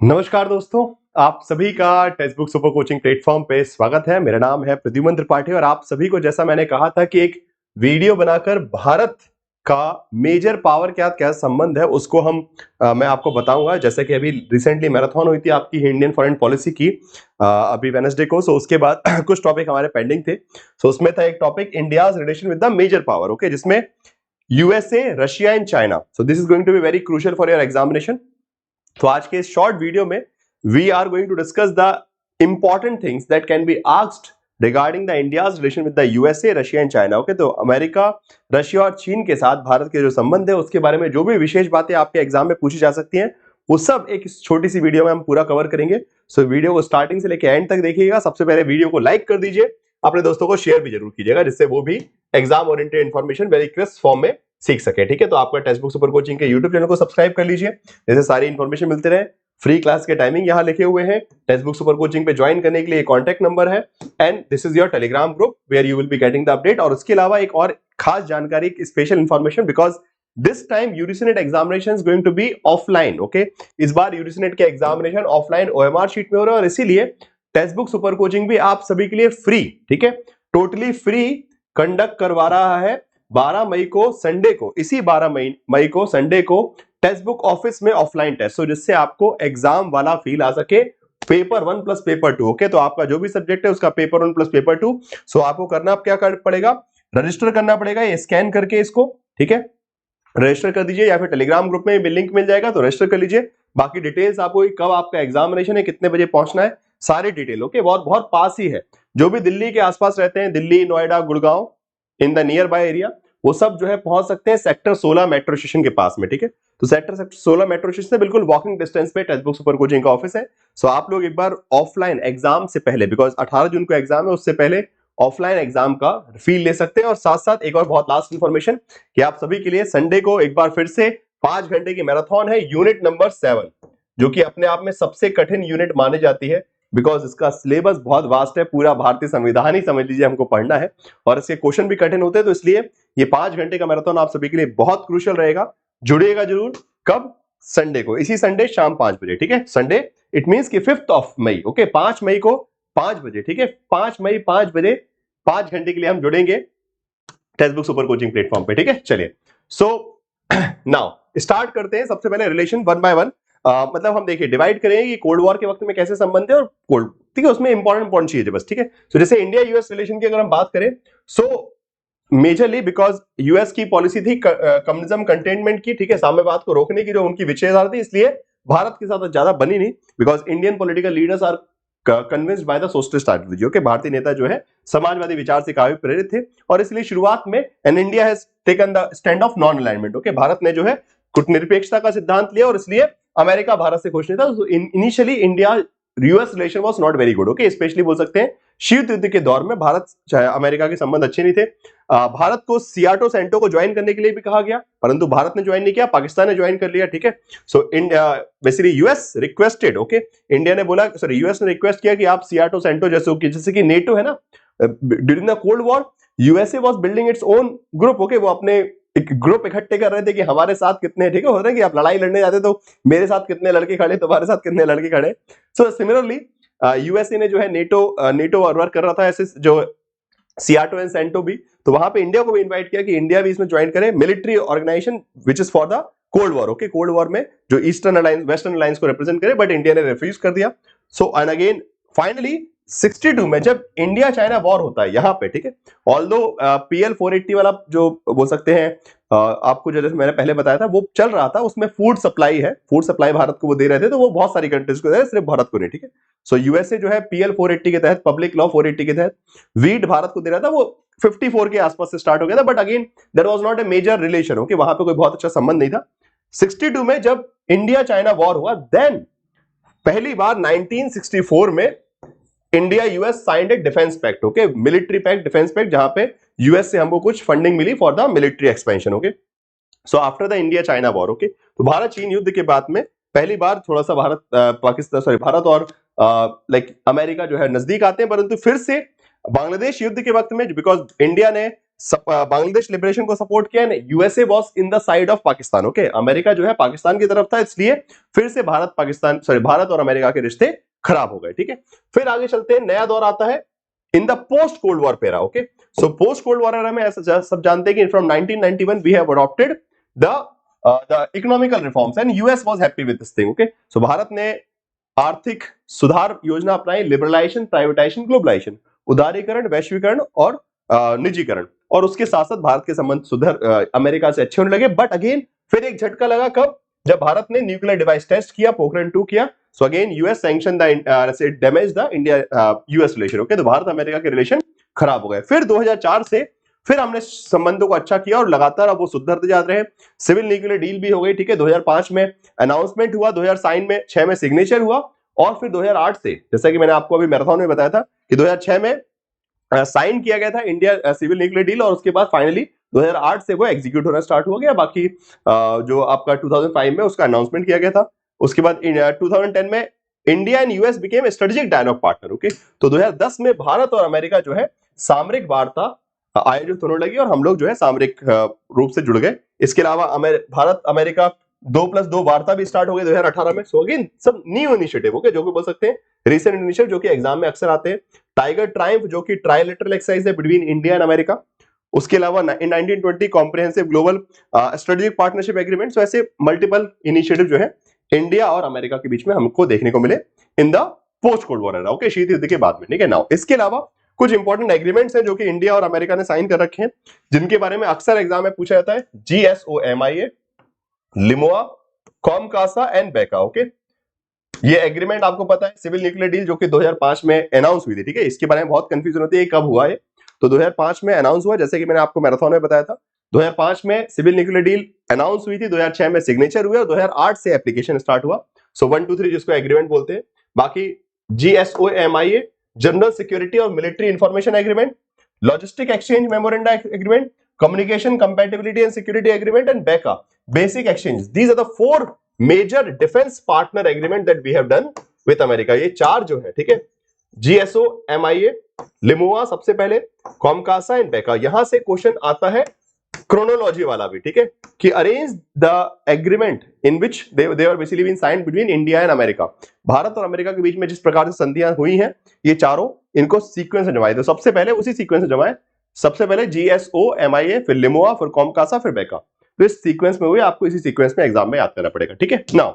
नमस्कार दोस्तों, आप सभी का text book super coaching platform पे स्वागत है। मेरा नाम है प्रद्युमन त्रिपाठी और आप सभी को जैसा मैंने कहा था कि एक वीडियो बनाकर भारत का मेजर पावर क्या क्या संबंध है उसको मैं आपको बताऊंगा। जैसे कि अभी रिसेंटली मैराथन हुई थी आपकी इंडियन फॉरेन पॉलिसी की अभी वेडनेसडे को। सो उसके बाद कुछ टॉपिक हमारे पेंडिंग थे। सो उसमें था एक topic India's relation with the major power, okay, जिसमें USA, Russia and China. So this is going to be very crucial for your examination. तो आज के इस शॉर्ट वीडियो में we are going to discuss the important things that can be asked regarding the India's relation with the USA, Russia and China. Okay, तो America, Russia और चीन के साथ भारत के जो संबंध है उसके बारे में जो भी विशेष बातें आपके एग्जाम में पूछी जा सकती हैं वो सब एक छोटी सी वीडियो में हम पूरा कवर करेंगे। सो वीडियो को स्टार्टिंग से लेकर एंड तक देखिएगा। सबसे पहले वीडियो को लाइक कर दीजिए, अपने दोस्तों को शेयर भी जरूर कीजिएगा जिससे वो भी exam oriented information very crisp form में सीख सके। ठीक है, तो आपका टेक्स्ट बुक सुपर कोचिंग के यूट्यूब चैनल को सब्सक्राइब कर लीजिए जैसे सारी इन्फॉर्मेशन मिलते रहे। फ्री क्लास के टाइमिंग यहाँ लिखे हुए हैं। टेक्स्ट बुक सुपर कोचिंग पे ज्वाइन करने के लिए कॉन्टैक्ट नंबर है and this is your Telegram group where you will be getting the update. और उसके अलावा एक और खास जानकारी, special information, because this time UGC examination is going to be offline. Okay, इस बार यूजीसी के एग्जामिनेशन ऑफलाइन ओएमआर शीट में हो रहा है और इसीलिए टेक्स्ट बुक सुपर कोचिंग भी आप सभी के लिए फ्री, ठीक है, टोटली फ्री कंडक्ट करवा रहा है 12 मई को संडे को, इसी 12 मई को संडे को टेक्स्ट बुक ऑफिस में ऑफलाइन टेस्ट, सो जिससे आपको एग्जाम वाला फील आ सके। पेपर 1 प्लस पेपर 2, ओके, तो आपका जो भी सब्जेक्ट है उसका पेपर 1 प्लस पेपर 2। सो आपको करना क्या पड़ेगा, रजिस्टर करना पड़ेगा ये स्कैन करके इसको, ठीक है, रजिस्टर कर दीजिए या फिर टेलीग्राम ग्रुप में भी लिंक मिल जाएगा तो रजिस्टर कर लीजिए। बाकी डिटेल्स आपको, कब आपका एग्जामिनेशन है, कितने बजे पहुंचना है, सारी डिटेल, ओके, बहुत बहुत पास ही है। जो भी दिल्ली के आसपास रहते हैं, Delhi, Noida, Gurgaon, in the near by area, वो सब जो है पहुंच सकते हैं सेक्टर 16 मेट्रो स्टेशन के पास में। ठीक है, तो सेक्टर 16 मेट्रो स्टेशन से बिल्कुल वॉकिंग डिस्टेंस पे टेक्स्ट बुक सुपर कोचिंग का ऑफिस है। सो आप लोग एक बार ऑफलाइन एग्जाम से पहले, बिकॉज 18 जून को एग्जाम है, उससे पहले ऑफलाइन एग्जाम का फील ले सकते हैं। और साथ साथ एक और बहुत लास्ट इंफॉर्मेशन कि आप सभी के लिए संडे को एक बार फिर से 5 घंटे की मैराथन है, यूनिट नंबर 7, जो कि अपने आप में सबसे कठिन यूनिट मानी जाती है बिकॉज इसका सिलेबस बहुत वास्ट है। पूरा भारतीय संविधान ही समझ लीजिए हमको पढ़ना है और इसके क्वेश्चन भी कठिन होते हैं। तो इसलिए ये 5 घंटे का मैराथन आप सभी के लिए बहुत क्रूशियल रहेगा। जुड़िएगा जरूर। कब? संडे को, इसी संडे शाम 5 बजे। ठीक है, संडे इट मींस कि 5 मई, ओके, 5 मई को 5 बजे। ठीक है, 5 मई 5 बजे 5 घंटे के लिए हम जुड़ेंगे text book super coaching platform पे। ठीक है, चलिए, सो नाउ स्टार्ट करते हैं। सबसे पहले रिलेशन 1 बाय 1, मतलब हम देखिए डिवाइड करेंगे कि कोल्ड वॉर के वक्त में कैसे संबंध है और कोल्ड, ठीक है, उसमें इंपॉर्टेंट चीज है बस। ठीक है, सो जैसे इंडिया यूएस रिलेशन की अगर हम बात करें, सो मेजरली बिकॉज यूएस की पॉलिसी थी कम्युनिज्म कंटेनमेंट की, ठीक है, साम्यवाद को रोकने की जो उनकी विचारधारा थी, इसलिए भारत के साथ ज्यादा बनी नहीं। Because Indian political leaders are convinced by the socialist ideology, okay, भारतीय नेता जो है समाजवादी विचार से काफी प्रेरित थे और इसलिए शुरुआत में and India has taken the stand of non alignment, okay, Bharat ने जो है कूटनिरपेक्षता का सिद्धांत लिया और इसलिए अमेरिका भारत से खुश नहीं था। Initially India US relation was not very good, okay, specially बोल सकते हैं शीत युद्ध के दौर में भारत अमेरिका के संबंध अच्छे नहीं थे। भारत को सियाटो सेंटो को ज्वाइन करने के लिए भी कहा गया परंतु भारत ने ज्वाइन नहीं किया, पाकिस्तान ने ज्वाइन कर लिया। ठीक है, so India basically US requested, okay, India ने बोला, सॉरी, यूएस ने रिक्वेस्ट किया कि आप सियाटो सेंटो जैसे कि नेटो है ना, during the cold war USA was building its own group, okay, वो अपने एक ग्रुप इकट्ठे कर रहे थे कि हमारे साथ कितने, ठीक है, होता है कि आप लड़ाई लड़ने जाते तो मेरे साथ कितने लड़के खड़े, तुम्हारे साथ कितने लड़के खड़े। सो सिमिलरली यूएसए ने जो है नेटो वर्क कर रहा था ऐसे जो सियाटो एंड सेंटो भी, तो वहां पे इंडिया को भी इनवाइट किया कि इंडिया भी इसमें ज्वाइन करे, military organization which is for the cold war, okay, cold war में जो ईस्टर्न अलायंस वेस्टर्न अलायंस को रिप्रेजेंट करे, बट इंडिया ने रिफ्यूज कर दिया। सो एंड अगेन फाइनली 62 में जब इंडिया चाइना वॉर होता है यहाँ पे, ठीक है, ऑल्दो PL 480 वाला जो बोल सकते हैं आपको जो जैसे मैंने पहले बताया था वो चल रहा था, उसमें फूड सप्लाई है, फूड सप्लाई भारत को वो दे रहे थे, तो वो बहुत सारी कंट्रीज को दे रहे, सिर्फ भारत को नहीं। ठीक है, सो यूएसए जो है PL 480 के तहत, पब्लिक लॉ 480 के तहत वीट भारत को दे रहा था, वो 54 के आसपास से स्टार्ट हो गया था, but again there was not a major relation, okay, वहां पे कोई बहुत अच्छा संबंध नहीं था। 62 में जब इंडिया चाइना वॉर हुआ, देन पहली बार 1964 में इंडिया यूएस साइंड एक defence pact, okay, military pact, defence pact, जहां पे यूएस से हमको कुछ फंडिंग मिली for the military expansion, okay. So after the India China war, okay, तो भारत चीन युद्ध के बाद में पहली बार थोड़ा सा भारत और लाइक अमेरिका जो है नजदीक आते हैं, परंतु फिर से बांग्लादेश युद्ध के वक्त में बिकॉज इंडिया ने बांग्लादेश लिबरेशन को सपोर्ट किया है, USA was in the side of Pakistan. Okay, America जो है पाकिस्तान की तरफ था, इसलिए फिर से भारत और अमेरिका के रिश्ते खराब हो गए। ठीक है, फिर आगे चलते हैं, नया दौर आता है in the post cold war era. Okay, so post cold war era में ऐसा सब जानते हैं कि from 1991 we have adopted the economical reforms and US was happy with this thing. Okay, so Bharat ने आर्थिक सुधार योजना अपनाई, लिबरलाइजेशन, प्राइवेटाइजेशन, ग्लोबलाइजेशन, उदारीकरण, वैश्वीकरण और निजीकरण, और उसके साथ साथ भारत के संबंध अमेरिका से अच्छे होने लगे। बट अगेन फिर एक झटका लगा, कब? जब भारत ने न्यूक्लियर डिवाइस टेस्ट किया, पोखरण 2 किया। So again US sanction the damage the India US relation. Okay, तो भारत अमेरिका के रिलेशन खराब हो गए। फिर 2004 से फिर हमने संबंधों को अच्छा किया और लगातार अब वो सुधरते जा रहे हैं। सिविल न्यूक्लियर डील भी हो गई। ठीक है, 2005 में अनाउंसमेंट हुआ, 2006 में सिग्नेचर हुआ, और फिर 2008 से, जैसा कि मैंने आपको अभी मैराथन में बताया था कि 2006 में साइन किया गया था इंडिया सिविल न्यूक्लियर डील, और उसके बाद फाइनली 2008 से वो एग्जीक्यूट होना स्टार्ट हो गया। बाकी जो आपका 2005 में उसका अनाउंसमेंट किया गया था। उसके बाद 2010 में India and US became strategic dialogue partner. Okay, तो 2010 में भारत और अमेरिका जो है सामरिक वार्ता आयोजित होने लगी, और हम लोग जो है सामरिक रूप से जुड़ गए। इसके अलावा भारत अमेरिका 2+2 वार्ता भी स्टार्ट हो गई 2018 में। सो अगेन सब न्यू इनिशिएटिव, ओके, जो कि बोल सकते हैं रिसेंट इनिशिएटिव, जो कि एग्जाम में अक्सर आते हैं। टाइगर ट्रायम्फ, जो कि ट्राइलेटरल एक्सरसाइज है बिटवीन इंडिया एंड अमेरिका। उसके अलावा in 1920 comprehensive global strategic partnership agreement. So ऐसे मल्टीपल इनिशिएटिव जो है इंडिया और अमेरिका के बीच में हमको देखने को मिले इन the post cold war era. Okay, शीत युद्ध के बाद में। ठीक है, नाउ इसके अलावा कुछ इंपॉर्टेंट एग्रीमेंट्स हैं जो कि इंडिया और अमेरिका ने साइन कर रखे हैं, जिनके बारे में अक्सर एग्जाम में पूछा जाता है। GSOMIA, लिमोआ, कॉमकासा एंड बेका। ओके, ये एग्रीमेंट आपको पता है सिविल न्यूक्लियर डील, जो कि 2005 में अनाउंस हुई थी। ठीक है, इसके बारे में बहुत कंफ्यूजन होती है कब हुआ है, तो 2005 में अनाउंस हुआ, जैसे कि मैंने आपको मैराथन में बताया था। 2005 में सिविल न्यूक्लियर डील अनाउंस हुई थी, 2006 में सिग्नेचर हुआ, और 2008 से एप्लीकेशन स्टार्ट हुआ। सो 1 2 3 जिसको एग्रीमेंट बोलते हैं। बाकी GSOMIA, जनरल सिक्योरिटी और military information agreement, logistic exchange memoranda agreement, communication compatibility and security agreement, and BECA, basic exchange. These are the 4 major defence partner agreement that we have done with America. ये 4 जो है, ठीक है, GSOMIA, लिमोआ सबसे पहले, COMCASA and बेका। यहां से क्वेश्चन आता है क्रोनोलॉजी वाला भी। ठीक है, कि arrange the agreement in which they are basically been signed between India and America. Bharat और अमेरिका के बीच में जिस प्रकार से संधियां हुई हैं, ये चारों, इनको सीक्वेंस में जमाए। तो सबसे पहले उसी सीक्वेंस में जमाए, सबसे पहले GSOMIA, फिर लिमोआ, फिर कॉमकासा, फिर बेका। तो इस सीक्वेंस में हुए, आपको इसी सीक्वेंस में एग्जाम में याद करना पड़ेगा। ठीक है, नाउ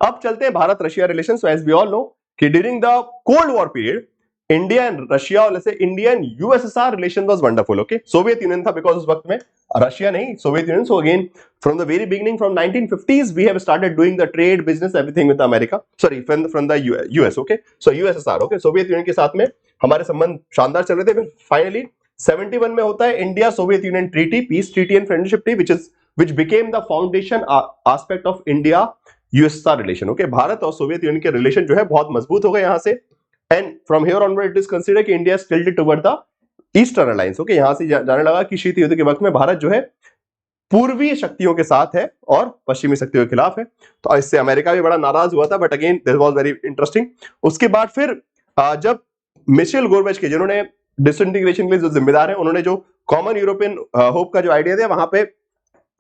अब चलते हैं Bharat Russia relation. So as we all know कि during the cold war period India and Russia, और जैसे India and USSR relation was wonderful. Okay, Soviet Union था बिकॉज उस वक्त में, रशिया नहीं, Soviet Union. So again from the very beginning, from 1950s we have started doing the trade, business, everything with America, sorry from the US. Okay, so USSR, okay, Soviet Union के साथ में हमारे संबंध शानदार चल रहे थे। फिर फाइनली 71 में होता है India Soviet union treaty, peace treaty and friendship treaty, which became the foundation aspect of India USSR relation. Okay, Bharat और सोवियत यूनियन के रिलेशन जो है बहुत मजबूत हो गए यहां से। And from here onward it is consider कि India tilted toward the eastern alliance. Okay, यहां से जाने लगा कि शीत युद्ध के वक्त में भारत जो है पूर्वी शक्तियों के साथ है और पश्चिमी शक्तियों के खिलाफ है। तो इससे अमेरिका भी बड़ा नाराज हुआ था, but again this was very interesting. उसके बाद फिर जब मिशेल गोरबैच, जिन्होंने डिसइंटीग्रेशन के लिए जो जिम्मेदार है, उन्होंने जो कॉमन यूरोपियन होप का जो आइडिया दिया, वहां पे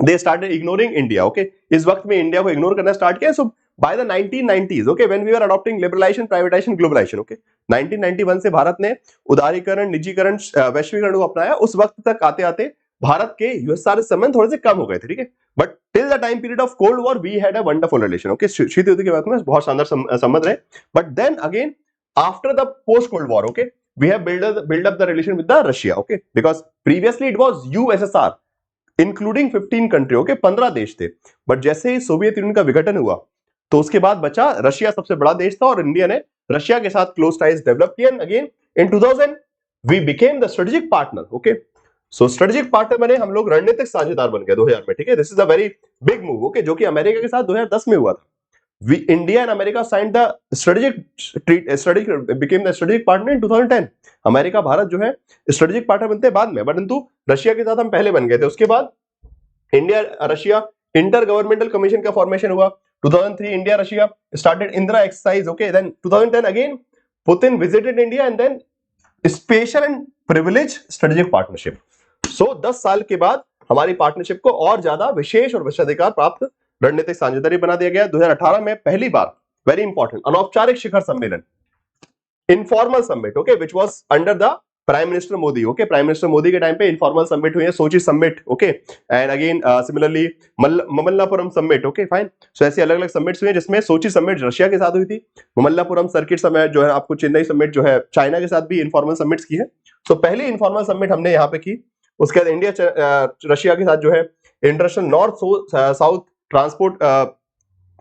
they started ignoring India. Okay, इस वक्त में इंडिया को इग्नोर करना स्टार्ट किया। So by the 1990s, okay, when we were adopting liberalization, privatization, globalization, okay, 1991 से भारत ने उदारीकरण, निजीकरण, वैश्वीकरण को अपनाया। उस वक्त तक आते आते भारत के यूएसएसआर संबंध थोड़े से कम हो गए थे। ठीक है, but till the time period of cold war we had a wonderful relation. Okay, शीत युद्ध के वक्त में बहुत शानदार संबंध रहे। But then again after the post cold war, okay, we have build up the relation with the Russia. Okay, because previously it was USSR including 15 country, okay, 15 देश थे। बट जैसे ही सोवियत यूनियन का विघटन हुआ, तो उसके बाद बचा रशिया, सबसे बड़ा देश था, और इंडिया ने रशिया के साथ क्लोज टाइज डेवलप किए। Again in 2000 we became the strategic partner. Okay, so strategic partner बने हम लोग, रणनीतिक साझेदार बन गए 2000 में। ठीक है, this is a very big move. Okay, जो कि अमेरिका के साथ 2010 में हुआ था। India and America signed the became the strategic partner in 2010. America Bharat जो है स्ट्रेटेजिक पार्टनर बनते हैं बाद में, परंतु रशिया के साथ हम पहले बन गए थे। उसके बाद India Russia inter governmental commission का फॉर्मेशन हुआ। 2003 India Russia started Indra exercise. Okay, then 2010 again Putin visited India, and then special and privilege strategic partnership. So 10 साल के बाद हमारी पार्टनरशिप को और ज्यादा विशेष और विशेषाधिकार प्राप्त रणनीतिक साझेदारी बना दिया गया। 2018 में पहली बार, वेरी इंपॉर्टेंट, अनौपचारिक शिखर सम्मेलन, informal summit, okay, which was under the prime minister Modi, okay, prime minister Modi के टाइम पे इनफॉर्मल समिट हुई है, Sochi summit, okay, and again similarly Mamallapuram summit, okay fine. So ऐसे अलग अलग समिट्स हुए जिसमें सोची समिट रशिया के साथ हुई थी, ममल्लापुरम सर्किट समिट जो है आपको चेन्नई समिट जो है चाइना के साथ भी इनफॉर्मल समिट्स की है। सो पहली इनफॉर्मल समिट हमने यहाँ पे की। उसके बाद इंडिया रशिया के साथ जो है international north south transport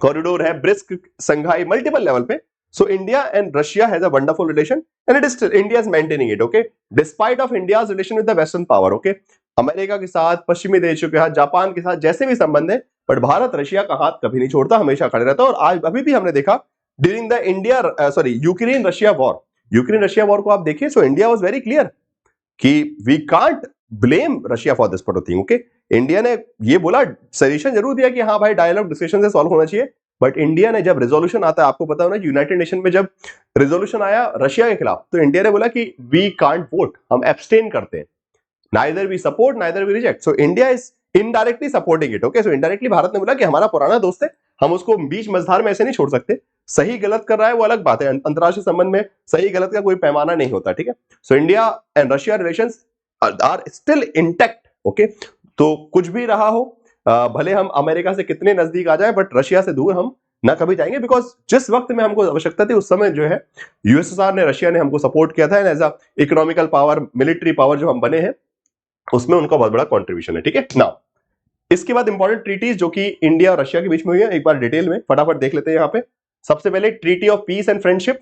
corridor है, ब्रिस्क संघाई, मल्टीपल लेवल पे। So India and Russia has a wonderful relation and it is still India is maintaining it, okay, despite of India's relation with the Western power, okay, America के साथ, पश्चिमी देशों के साथ, Japan के साथ जैसे भी संबंध है, बट भारत रशिया का हाथ कभी नहीं छोड़ता, हमेशा खड़े रहता है। और आज अभी भी हमने देखा during the Ukraine Russia war को आप देखिए, so India was very clear कि we can't blame Russia for this particular thing, okay. India ने ये बोला, सजेशन जरूर दिया कि हाँ भाई डायलॉग डिस्कशन से सॉल्व होना चाहिए, बट इंडिया ने जब रेजोल्यूशन आता है, आपको पता हो ना, यूनाइटेड नेशन में जब रेजोल्यूशन आया रशिया के खिलाफ, तो इंडिया ने बोला कि वी कांट वोट, हम एब्सटेन करते हैं, neither we support neither we reject. So India is indirectly supporting it, okay. So indirectly Bharat ने बोला कि हमारा पुराना दोस्त है, हम उसको बीच मझधार में ऐसे नहीं छोड़ सकते। सही गलत कर रहा है वो अलग बात है, अंतरराष्ट्रीय संबंध में सही गलत का कोई पैमाना नहीं होता, ठीक है। So India and Russia relations are still intact, okay. तो कुछ भी रहा हो, भले हम अमेरिका से कितने नजदीक आ जाए, बट रशिया से दूर हम ना कभी जाएंगे, बिकॉज जिस वक्त में हमको आवश्यकता थी उस समय जो है यूएसएसआर ने, रशिया ने हमको सपोर्ट किया था, as a economical power, military power जो हम बने हैं, उसमें उनका बहुत बड़ा कॉन्ट्रीब्यूशन है, ठीक है ना। इसके बाद इंपॉर्टेंट ट्रीटीज जो कि इंडिया और रशिया के बीच में हुई है, एक बार डिटेल में फटाफट देख लेते हैं यहाँ पे। सबसे पहले treaty of peace and friendship,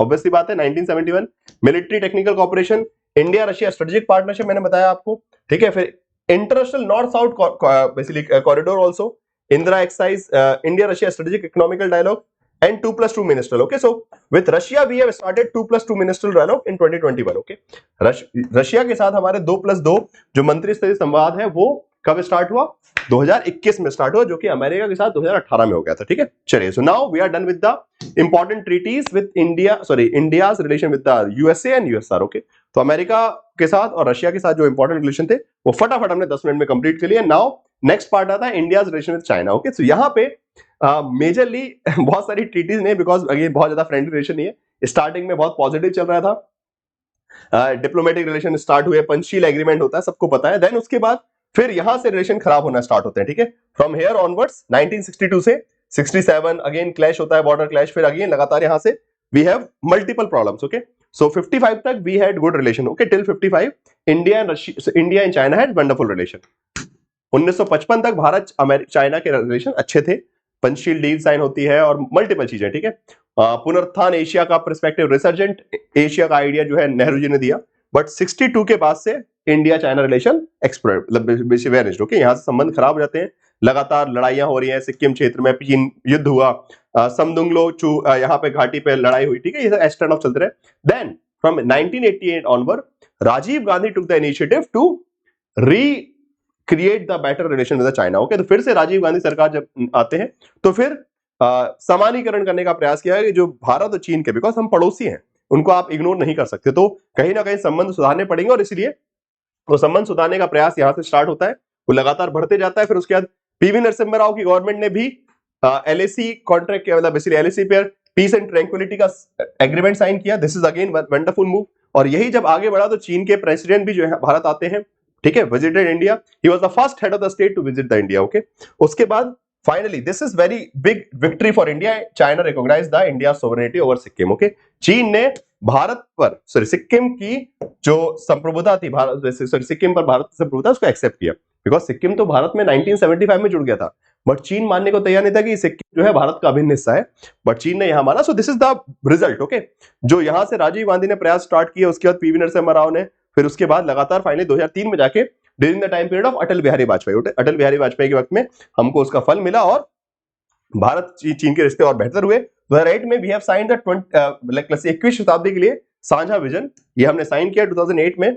obviously बात है 1971। Military technical cooperation, India Russia strategic partnership, मैंने बताया आपको, ठीक है। फिर international north south basically corridor also, Indra exercise, India Russia strategic economical dialogue and 2+2 ministerial, okay. So with Russia we have started 2+2 ministerial dialogue in 2021, okay. Russia के साथ हमारे 2+2 जो मंत्री स्तरीय संवाद है वो कब स्टार्ट हुआ? 2021 में स्टार्ट हुआ, जो कि अमेरिका के साथ 2018 में हो गया था, ठीक है। चलिए, so now we are done with the important treaties with India's relation with the USA and USSR, okay. तो अमेरिका के साथ और रशिया के साथ जो इंपॉर्टेंट रिलेशन थे वो फटाफट हमने 10 मिनट में कंप्लीट कर लिया। नाउ नेक्स्ट पार्ट आता है India's relation with China, okay. So यहाँ पे मेजरली बहुत सारी ट्रीटीज नहीं, बिकॉज अगेन बहुत ज्यादा फ्रेंडली रिलेशन नहीं है। स्टार्टिंग में बहुत पॉजिटिव चल रहा था, डिप्लोमेटिक रिलेशन स्टार्ट हुए, पंचशील एग्रीमेंट होता है, सबको पता है। देन उसके बाद फिर यहां से रिलेशन खराब होना स्टार्ट होते हैं, ठीक है। फ्रॉम हेयर ऑनवर्ड्स 1962 से 67 अगेन क्लैश होता है, बॉर्डर क्लैश, फिर अगेन लगातार यहां से we have multiple problems, okay. So 55 तक we had good relation, okay, till 55 India and China had wonderful relation. 1955 तक भारत चाइना के रिलेशन अच्छे थे, पंचशील डील साइन होती है और मल्टीपल चीजें, ठीक है। पुनरुत्थान एशिया का पर्सपेक्टिव, रिसर्जेंट एशिया का आइडिया जो है नेहरू जी ने दिया, बट 62 के बाद से India China relation explore, okay. यहाँ से संबंध खराब हो जाते हैं, लगातार लड़ाइयां हो रही हैं, सिक्किम क्षेत्र में चीन युद्ध हुआ, समदुंगलो चू यहाँ पे घाटी पे लड़ाई हुई, ठीक है। ये एस्टर्न ऑफ चलते रहे। Then from 1988 onward Rajiv Gandhi took the initiative to create the better relation with China, okay. तो फिर से राजीव गांधी सरकार जब आते हैं तो फिर समानीकरण करने का प्रयास किया है जो भारत और चीन के, बिकॉज हम पड़ोसी हैं, उनको आप इग्नोर नहीं कर सकते, तो कहीं ना कहीं संबंध सुधारने पड़ेंगे, और इसलिए वो संबंध सुधारने का प्रयास यहां से स्टार्ट होता है, वो लगातार बढ़ते जाता है। फिर उसके बाद पीवी नरसिम्हा राव की गवर्नमेंट ने भी एलएसी कॉन्ट्रैक्ट किया, मतलब बेसिकली एलएसी पर पीस एंड ट्रैंक्विलिटी का एग्रीमेंट साइन किया। This is again wonderful move. और यही जब आगे बढ़ा तो चीन के प्रेसिडेंट भी जो है भारत आते हैं, ठीक है, visited India, he was the first head of the state to visit the India, okay. उसके बाद finally this is very big victory for India, China recognise the India sovereignty over Sikkim, okay. चीन ने भारत पर सिक्किम की जो संप्रभुता थी, सिक्किम पर भारत की संप्रभुता, उसको एक्सेप्ट किया, बिकॉज सिक्किम तो भारत में 1975 में जुड़ गया था, बट चीन मानने को तैयार नहीं था कि सिक्किम जो है भारत का अभिन्न हिस्सा है, बट चीन ने यहां माना। सो this is the result, okay. जो यहां से राजीव गांधी ने प्रयास स्टार्ट किया, उसके बाद पीवी नरसिम्हा राव ने, फिर उसके बाद लगातार फाइनली 2003 में जाके during the time period of Atal Bihari Vajpayee के वक्त में हमको उसका फल मिला और भारत चीन के रिश्ते और बेहतर हुए। 2008 में वी हैव साइंड द 21वीं शताब्दी के लिए साझा विजन, ये हमने साइन किया 2008 में।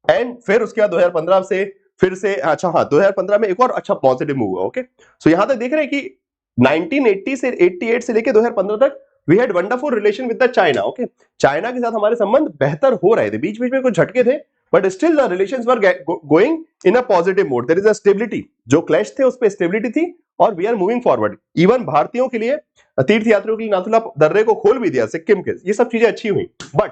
एंड फिर उसके बाद 2015 से फिर से, अच्छा हाँ, 2015 में एक और अच्छा पॉजिटिव मूव हुआ, ओके। सो यहां तक देख रहे हैं कि 1980 से 88 से लेके 2015 तक we had wonderful relation with the China, okay. China के साथ हमारे संबंध बेहतर हो रहे थे, बीच बीच में कुछ झटके थे, but still the relations were going in a positive mode, there is a stability. जो क्लैश थे उस पे स्टेबिलिटी थी और we are moving forward. Even भारतीयों के लिए, तीर्थ यात्रियों के लिए नाथुला दर्रे को खोल भी दिया सिक्किम के, ये सब चीजें अच्छी हुई। बट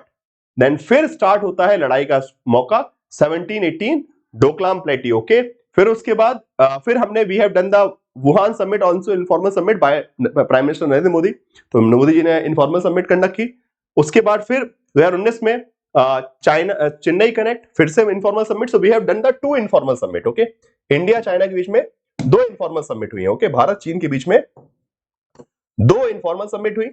देन फिर स्टार्ट होता है लड़ाई का मौका 1718 डोकलाम प्लेटी, ओके। फिर उसके बाद फिर हमने we have done the Wuhan summit, also informal summit by prime minister Narendra Modi. तो मोदी जी ने इनफॉर्मल समिट कंडक्ट की। उसके बाद फिर 2019 में चाइना चेन्नई कनेक्ट, फिर से informal summit. So we have done the 2 informal summit, okay. India China के बीच में 2 इनफॉर्मल समिट हुई है, ओके। भारत चीन के बीच में 2 इनफॉर्मल समिट हुई,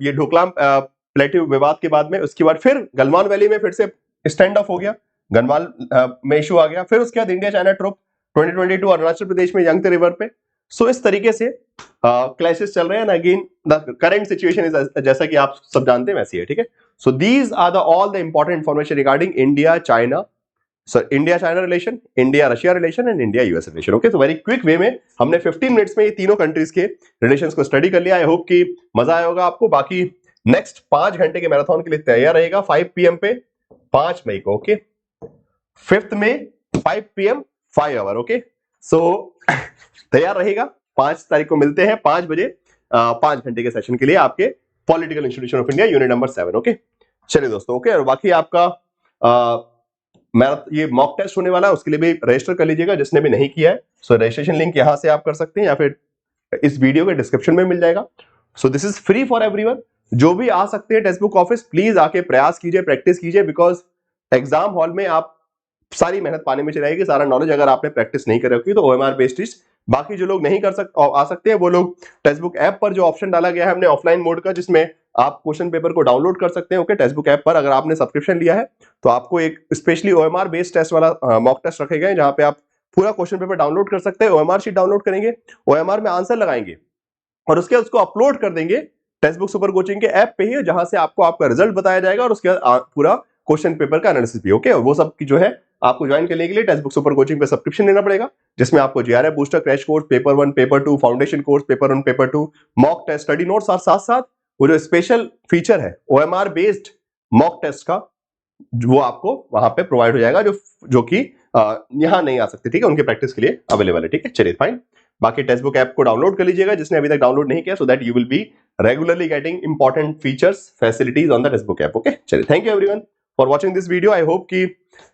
ये डोकलाम प्लेट्यू विवाद के बाद में। उसके बाद फिर गलवान वैली में फिर से स्टैंड ऑफ हो गया, गनवाल में इशू आ गया। फिर उसके बाद India China troupe 2022 Arunachal Pradesh में यंगते रिवर पे। सो इस तरीके से क्लैशेस चल रहे हैं। Again the current situation is, जैसा कि आप सब जानते हैं वैसी है, ठीक है। So these are the all the important information regarding India China, India China relation, India Russia relation and India US relation, okay. तो वेरी क्विक वे में हमने 15 मिनट्स में ये तीनों कंट्रीज के रिलेशंस को स्टडी कर लिया। आई होप कि मजा आया होगा आपको। बाकी नेक्स्ट 5 घंटे के मैराथन के लिए तैयार रहेगा 5 PM पे 5 मई को, ओके। 5th में 5 PM 5 आवर, ओके। सो तैयार रहेगा। 5 तारीख को मिलते हैं 5 बजे 5 घंटे के सेशन के लिए आपके political institution of India unit number 7, okay. चलिए दोस्तों, ओके। और बाकी आपका ये मॉक टेस्ट होने वाला है, उसके लिए भी रजिस्टर कर लीजिएगा जिसने भी नहीं किया है। सो रजिस्ट्रेशन लिंक यहां से आप कर सकते हैं या फिर इस वीडियो के डिस्क्रिप्शन में मिल जाएगा। सो this is free for everyone. जो भी आ सकते हैं टेक्स्ट बुक ऑफिस, प्लीज आके प्रयास कीजिए, प्रैक्टिस कीजिए, बिकॉज एग्जाम हॉल में आप सारी मेहनत पाने में चलाएगी, सारा नॉलेज अगर आपने प्रैक्टिस नहीं कर रखी तो OMR बेस्ड टेस्ट। बाकी जो लोग नहीं कर सकते आ सकते हैं वो लोग टेक्स्ट बुक ऐप पर जो ऑप्शन डाला गया है हमने ऑफलाइन मोड का, जिसमें आप क्वेश्चन पेपर को डाउनलोड कर सकते हैं, ओके। टेक्स्ट बुक ऐप पर अगर आपने सब्सक्रिप्शन लिया है तो आपको एक स्पेशली OMR बेस्ड टेस्ट वाला मॉक टेस्ट रखे गए जहां पे आप पूरा क्वेश्चन पेपर डाउनलोड कर सकते हैं। OMR शीट डाउनलोड करेंगे, OMR में आंसर लगाएंगे और उसके बाद उसको अपलोड कर देंगे टेक्स्ट बुक सुपर कोचिंग के ऐप पे ही, जहां से आपको आपका रिजल्ट बताया जाएगा और उसके बाद पूरा क्वेश्चन पेपर का एनालिसिस भी, ओके। वो सब की जो है आपको ज्वाइन करने के लिए टेक्स्ट बुक सुपर कोचिंग पे सब्सक्रिप्शन लेना पड़ेगा, जिसमें आपको GRF booster crash course, paper 1, paper 2, foundation course, paper 1, paper 2, mock test, study notes और साथ साथ वो जो स्पेशल फीचर है OMR बेस्ड मॉक टेस्ट का, वो आपको वहां पे प्रोवाइड हो जाएगा, जो कि यहां नहीं आ सकते, ठीक है। उनके प्रैक्टिस के लिए अवेलेबल है, ठीक है। चलिए फाइन। बाकी टेक्स्ट बुक ऐप को डाउनलोड कर लीजिएगा जिसने अभी तक डाउनलोड नहीं किया, so that you will be regularly getting important features, facilities on the text book app, okay. चलिए, thank you everyone for watching this video. I hope कि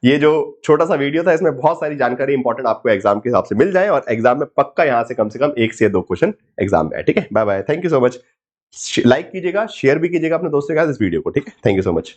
ये जो छोटा सा वीडियो था इसमें बहुत सारी जानकारी इंपॉर्टेंट आपको एग्जाम के हिसाब से मिल जाए और एग्जाम में पक्का यहां से कम 1 से 2 क्वेश्चन एग्जाम में है, ठीक है। Bye bye, thank you so much. Like कीजिएगा, शेयर भी कीजिएगा अपने दोस्तों के साथ इस वीडियो को, ठीक है। Thank you so much.